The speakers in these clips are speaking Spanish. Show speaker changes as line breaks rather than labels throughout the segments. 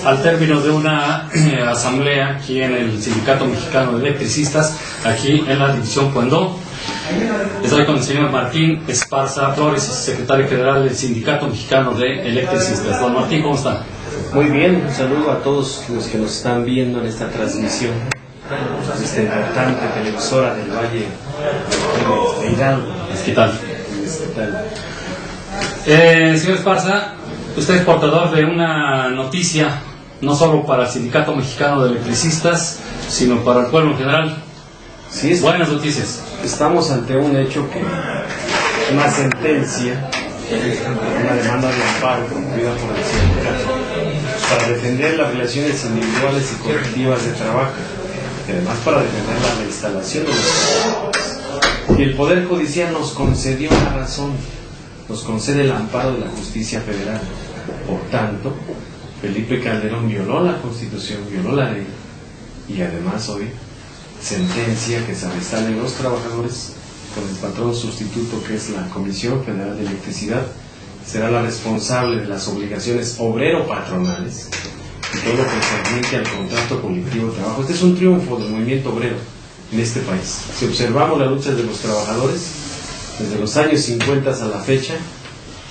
al término de una asamblea aquí en el Sindicato Mexicano de Electricistas, aquí en la División Puendó. Estoy con el señor Martín Esparza Flores, secretario general del Sindicato Mexicano de Electricistas. Don Martín, ¿cómo está?
Muy bien, un saludo a todos los que nos están viendo en esta transmisión de esta importante televisora del Valle de Hidalgo.
¿Qué tal? Señor Esparza, usted es portador de una noticia, no solo para el Sindicato Mexicano de Electricistas, sino para el pueblo en general.
Sí,
buenas noticias.
Estamos ante un hecho que una sentencia, una demanda de amparo concluida por el sindicato para defender las relaciones individuales y colectivas de trabajo, y además para defender la reinstalación de los trabajadores. Y el Poder Judicial nos concedió una razón, nos concede el amparo de la justicia federal. Por tanto, Felipe Calderón violó la Constitución, violó la ley, y además hoy sentencia que se reinstalen los trabajadores con el patrón sustituto, que es la Comisión Federal de Electricidad, será la responsable de las obligaciones obrero-patronales y todo lo que concerniente al contrato colectivo de trabajo. Este es un triunfo del movimiento obrero en este país. Si observamos las luchas de los trabajadores, desde los años 50 a la fecha,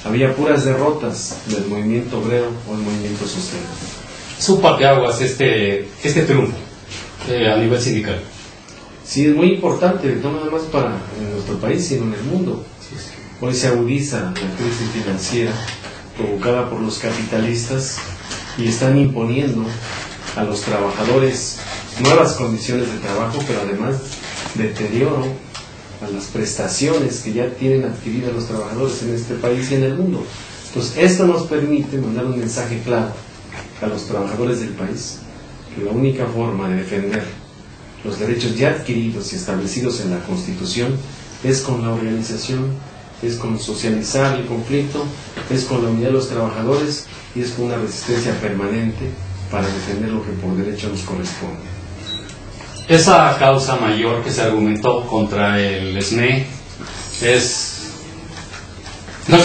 había puras derrotas del movimiento obrero o el movimiento social.
Su parteaguas este triunfo a nivel sindical.
Sí, es muy importante, no nada más para nuestro país, sino en el mundo. Hoy se agudiza la crisis financiera provocada por los capitalistas y están imponiendo a los trabajadores nuevas condiciones de trabajo, pero además deterioro a las prestaciones que ya tienen adquiridas los trabajadores en este país y en el mundo. Entonces, esto nos permite mandar un mensaje claro a los trabajadores del país, que la única forma de defender los derechos ya adquiridos y establecidos en la Constitución es con la organización, es con socializar el conflicto, es con la unidad de los trabajadores y es con una resistencia permanente para defender lo que por derecho nos corresponde.
Esa causa mayor que se argumentó contra el SME no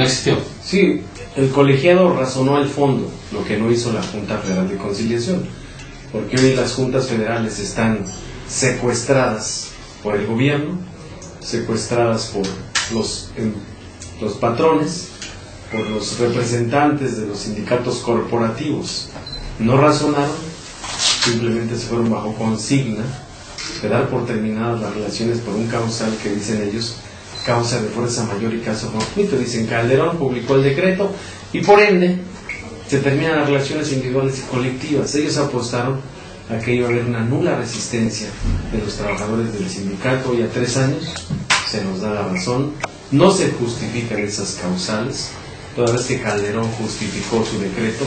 existió.
Sí, el colegiado razonó el fondo, lo que no hizo la Junta Federal de Conciliación, porque hoy las juntas federales están secuestradas por el gobierno, secuestradas por los patrones, por los representantes de los sindicatos corporativos. No razonaron, simplemente se fueron bajo consigna de dar por terminadas las relaciones por un causal que dicen ellos, causa de fuerza mayor y caso fortuito. Dicen, Calderón publicó el decreto y por ende se terminan las relaciones individuales y colectivas. Ellos apostaron a que iba a haber una nula resistencia de los trabajadores del sindicato y a 3 años se nos da la razón. No se justifican esas causales, toda vez que Calderón justificó su decreto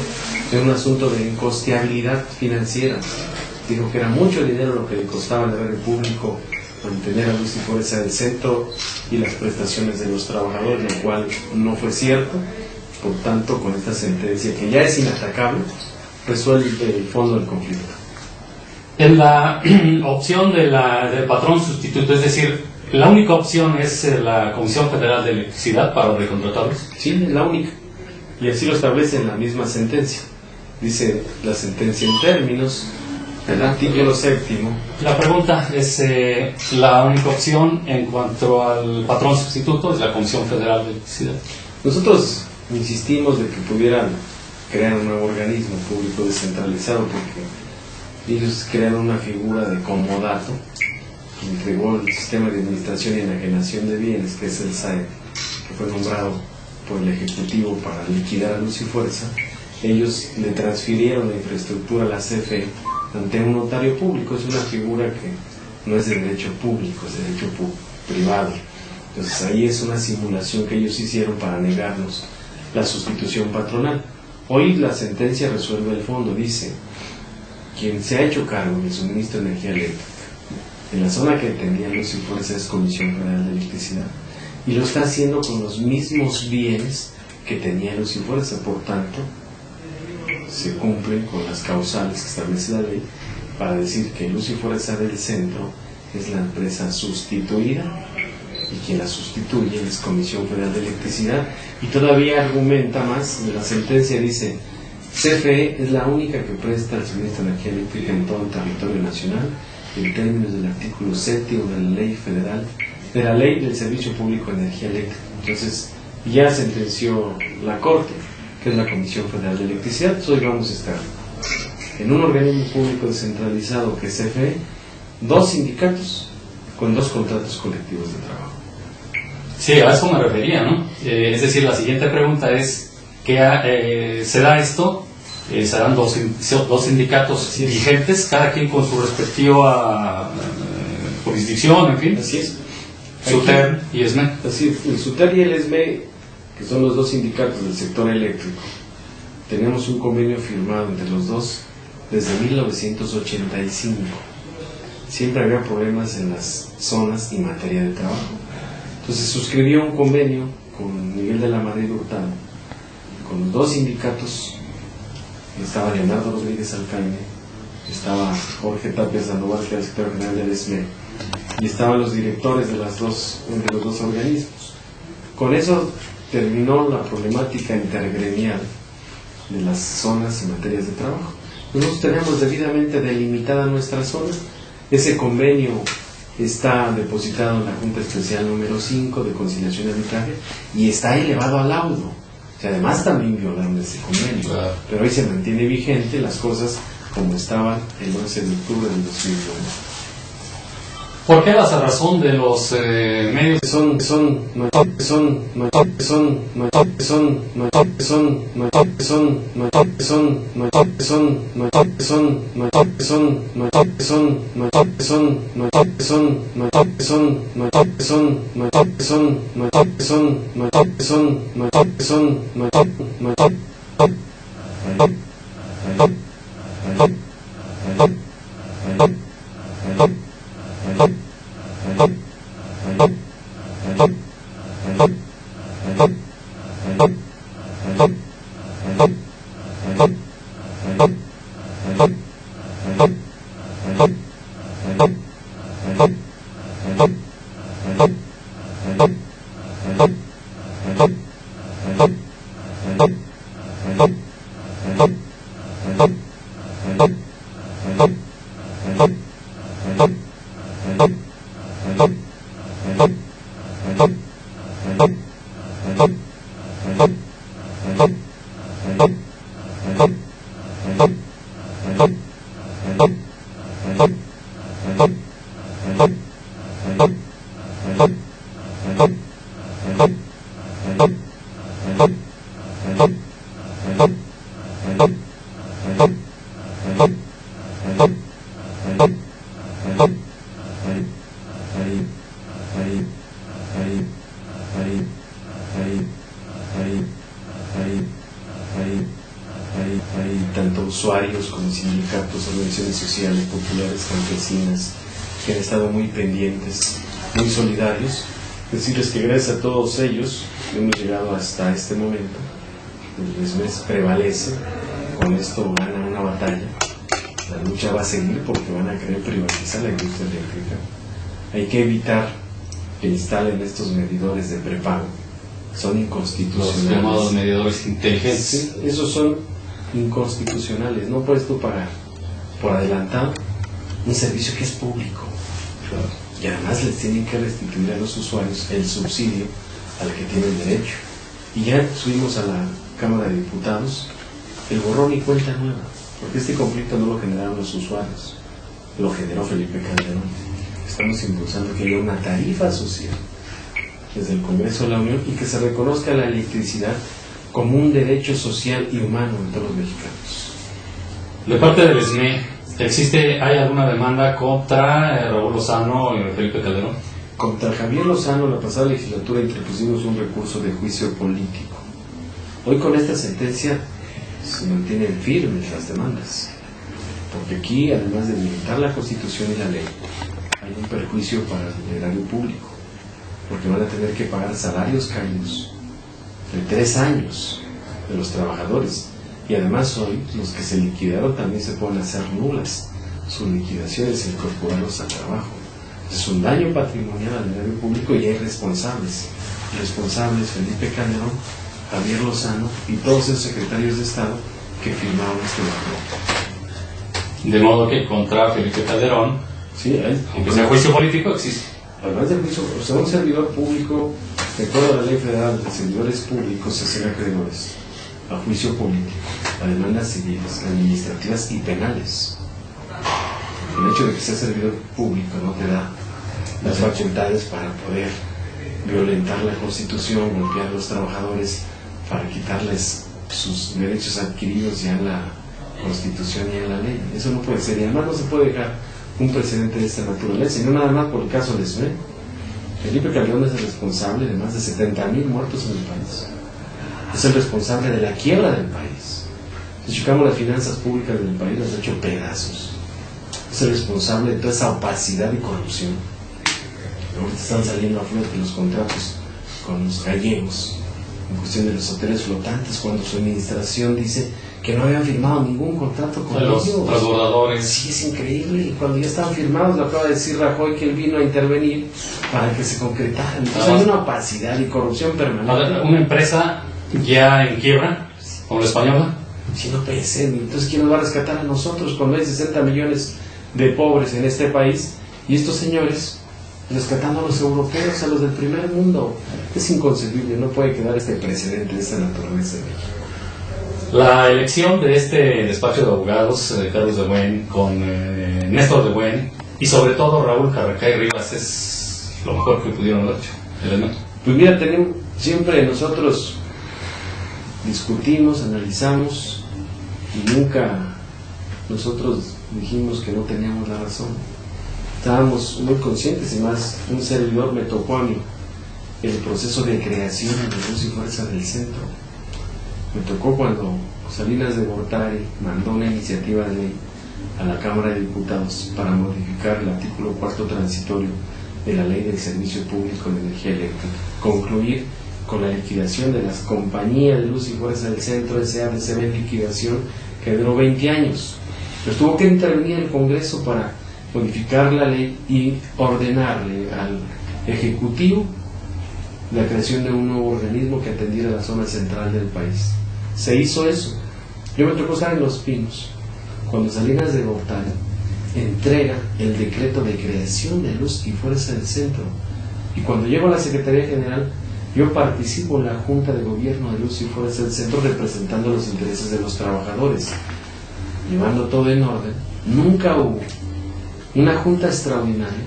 en un asunto de incosteabilidad financiera. Dijo que era mucho dinero lo que le costaba al erario público mantener a Luz y Fuerza del centro y las prestaciones de los trabajadores, lo cual no fue cierto. Por tanto, con esta sentencia, que ya es inatacable, resuelve el fondo del conflicto.
En la opción del patrón sustituto, es decir, la única opción es la Comisión Federal de Electricidad para recontratarlos.
Sí, es la única. Y así lo establece en la misma sentencia. Dice la sentencia en términos del artículo 7º.
La pregunta es, la única opción en cuanto al patrón sustituto es la Comisión Federal de Electricidad.
Nosotros insistimos de que pudieran crear un nuevo organismo público descentralizado, porque ellos crearon una figura de comodato que entregó el Sistema de Administración y Enajenación de Bienes, que es el SAE, que fue nombrado por el Ejecutivo para liquidar a Luz y Fuerza. Ellos le transfirieron la infraestructura a la CFE ante un notario público. Es una figura que no es de derecho público, es de derecho privado. Entonces ahí es una simulación que ellos hicieron para negarnos la sustitución patronal. Hoy la sentencia resuelve el fondo. Dice, quien se ha hecho cargo del suministro de energía eléctrica en la zona que tenía Luz y Fuerza es Comisión Federal de Electricidad, y lo está haciendo con los mismos bienes que tenía Luz y Fuerza. Por tanto, se cumplen con las causales que establece la ley para decir que Luz y Fuerza del Centro es la empresa sustituida y quien la sustituye es Comisión Federal de Electricidad. Y todavía argumenta más, de la sentencia dice, CFE es la única que presta el suministro de energía eléctrica en todo el territorio nacional en términos del artículo 7º de la Ley Federal, de la Ley del Servicio Público de Energía Eléctrica. Entonces, ya sentenció la Corte, que es la Comisión Federal de Electricidad. Hoy vamos a estar en un organismo público descentralizado que es CFE, 2 sindicatos con 2 contratos colectivos de trabajo.
Sí, a eso me refería, ¿no? Es decir, la siguiente pregunta es, ¿qué se da esto? Serán dos sindicatos vigentes, cada quien con su respectiva jurisdicción, en fin.
Así es.
SUTER y ESME.
Así es, el SUTER y el ESME, que son los 2 sindicatos del sector eléctrico, tenemos un convenio firmado entre los dos desde 1985. Siempre había problemas en las zonas y materia de trabajo. Entonces suscribió un convenio con Miguel de la Madrid Hurtado, con los 2 sindicatos. Estaba Leonardo Rodríguez Alcaine, estaba Jorge Tapia Sandoval, que era el secretario general del ESME, y estaban los directores de los dos organismos. Con eso terminó la problemática intergremial de las zonas y materias de trabajo. Nosotros tenemos debidamente delimitada nuestra zona. Ese convenio está depositado en la Junta Especial número 5 de Conciliación y Arbitraje y está elevado a laudo. O sea, además también violaron ese convenio. Claro. Pero hoy se mantiene vigente las cosas como estaban el 11 de octubre del 2009.
¿Por qué la cerrazón de los medios?
Tanto usuarios como sindicatos, organizaciones sociales, populares, campesinas, que han estado muy pendientes, muy solidarios. Decirles que gracias a todos ellos hemos llegado hasta este momento. El ESME prevalece, con esto gana una batalla. La lucha va a seguir porque van a querer privatizar la industria eléctrica. Hay que evitar que instalen estos medidores de prepago. Son inconstitucionales.
Los llamados medidores inteligentes.
Sí, esos son inconstitucionales. No puedes tú pagar por adelantado un servicio que es público. Claro. Y además les tienen que restituir a los usuarios el subsidio al que tienen derecho. Y ya subimos a la Cámara de Diputados el borrón y cuenta nueva, porque este conflicto no lo generaron los usuarios, lo generó Felipe Calderón. Estamos impulsando que haya una tarifa social desde el Congreso de la Unión y que se reconozca la electricidad como un derecho social y humano en todos los mexicanos.
De parte del ESME, ¿hay alguna demanda contra Raúl Lozano y Felipe Calderón?
Contra Javier Lozano, la pasada legislatura interpusimos un recurso de juicio político. Hoy con esta sentencia se mantienen firmes las demandas, porque aquí, además de limitar la Constitución y la ley, hay un perjuicio para el erario público, porque van a tener que pagar salarios caídos de 3 años de los trabajadores, y además hoy los que se liquidaron también se pueden hacer nulas sus liquidaciones e incorporarlos al trabajo. Es un daño patrimonial al erario público y hay responsables Felipe Calderón, Javier Lozano y todos esos secretarios de Estado que firmaron este documento.
De modo que contra Felipe Calderón,
Sí,
aunque sea juicio político, existe.
además del juicio, o sea, un servidor público, de acuerdo a la ley federal de servidores públicos, se hacen acreedores a juicio político, a demandas civiles, administrativas y penales. El hecho de que sea servidor público no te da las facultades para poder violentar la Constitución, golpear a los trabajadores, para quitarles sus derechos adquiridos ya en la Constitución y en la ley. Eso no puede ser, y además no se puede dejar un precedente de esta naturaleza, y no nada más por el caso de SUE. Felipe Calderón es el responsable de más de 70,000 muertos en el país. Es el responsable de la quiebra del país. Si chocamos las finanzas públicas del país, las ha hecho pedazos. Es el responsable de toda esa opacidad y corrupción. Ahorita están saliendo a flote los contratos con los gallegos en cuestión de los hoteles flotantes, cuando su administración dice que no habían firmado ningún contrato con
Los
ellos.
transbordadores.
Sí, es increíble. Y cuando ya estaban firmados, lo acaba de decir Rajoy que él vino a intervenir para que se concretaran. Entonces hay una opacidad y corrupción permanente.
Una empresa ya en quiebra, como la española.
Si no pensé, entonces ¿quién nos va a rescatar a nosotros cuando hay 60 millones de pobres en este país? Y estos señores rescatando a los europeos, a los del primer mundo. Es inconcebible, no puede quedar este precedente de esta naturaleza en México.
La elección de este despacho de abogados, Carlos de Buen, con Néstor de Buen y sobre todo Raúl Jarracay Rivas, es lo mejor que pudieron haber hecho.
Pues mira, siempre nosotros discutimos, analizamos y nunca nosotros dijimos que no teníamos la razón. Estábamos muy conscientes, y más un servidor me tocó a mí el proceso de creación de Luz y Fuerza del Centro. Me tocó cuando Salinas de Gortari mandó una iniciativa de ley a la Cámara de Diputados para modificar el artículo 4º transitorio de la Ley del Servicio Público de Energía Eléctrica, concluir con la liquidación de las compañías de Luz y Fuerza del Centro, SADCB en liquidación, que duró 20 años. Pero tuvo que intervenir el Congreso para modificar la ley y ordenarle al Ejecutivo la creación de un nuevo organismo que atendiera la zona central del país. Se hizo eso. Yo me tocó estar en Los Pinos cuando Salinas de Gortari entrega el decreto de creación de Luz y Fuerza del Centro, y cuando llego a la Secretaría General yo participo en la Junta de Gobierno de Luz y Fuerza del Centro representando los intereses de los trabajadores, llevando todo en orden. Nunca hubo una junta extraordinaria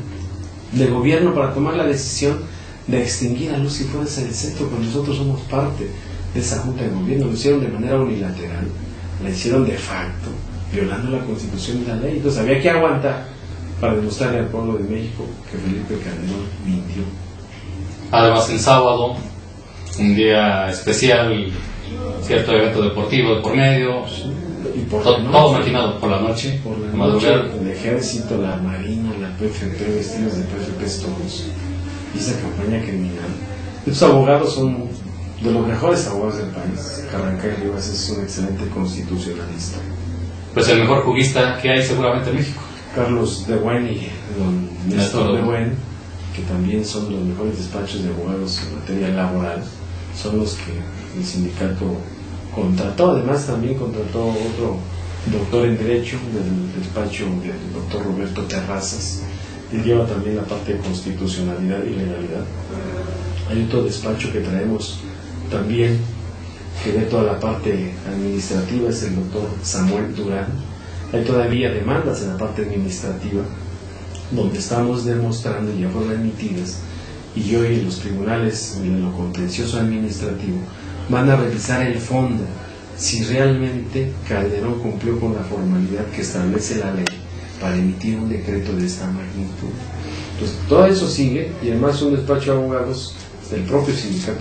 de gobierno para tomar la decisión de extinguir a Luz y Fuerza del Centro, cuando nosotros somos parte de esa junta de gobierno. Lo hicieron de manera unilateral, la hicieron de facto, violando la Constitución y la ley. Entonces había que aguantar para demostrarle al pueblo de México que Felipe Calderón mintió.
Además, el sábado, un día especial, cierto evento deportivo de por medio,
y por
todo maquinado por la noche.
Por la noche, el ejército, la marina, la PFP, vestidos de PFP todos, y esa campaña criminal. Estos abogados son de los mejores abogados del país. Jarracay Rivas es un excelente constitucionalista.
Pues el mejor jurista que hay seguramente en México.
Carlos de Buen y don Néstor de Buen, que también son los mejores despachos de abogados en materia laboral, son los que el sindicato contrató. Además también contrató otro doctor en Derecho del despacho del doctor Roberto Terrazas. Él lleva también la parte de constitucionalidad y legalidad. Hay otro despacho que traemos también, que ve toda la parte administrativa, es el doctor Samuel Durán. Hay todavía demandas en la parte administrativa, donde estamos demostrando, y ya fueron emitidas, y hoy los tribunales de lo contencioso administrativo van a revisar el fondo, si realmente Calderón cumplió con la formalidad que establece la ley para emitir un decreto de esta magnitud. Entonces todo eso sigue, y además un despacho de abogados del propio sindicato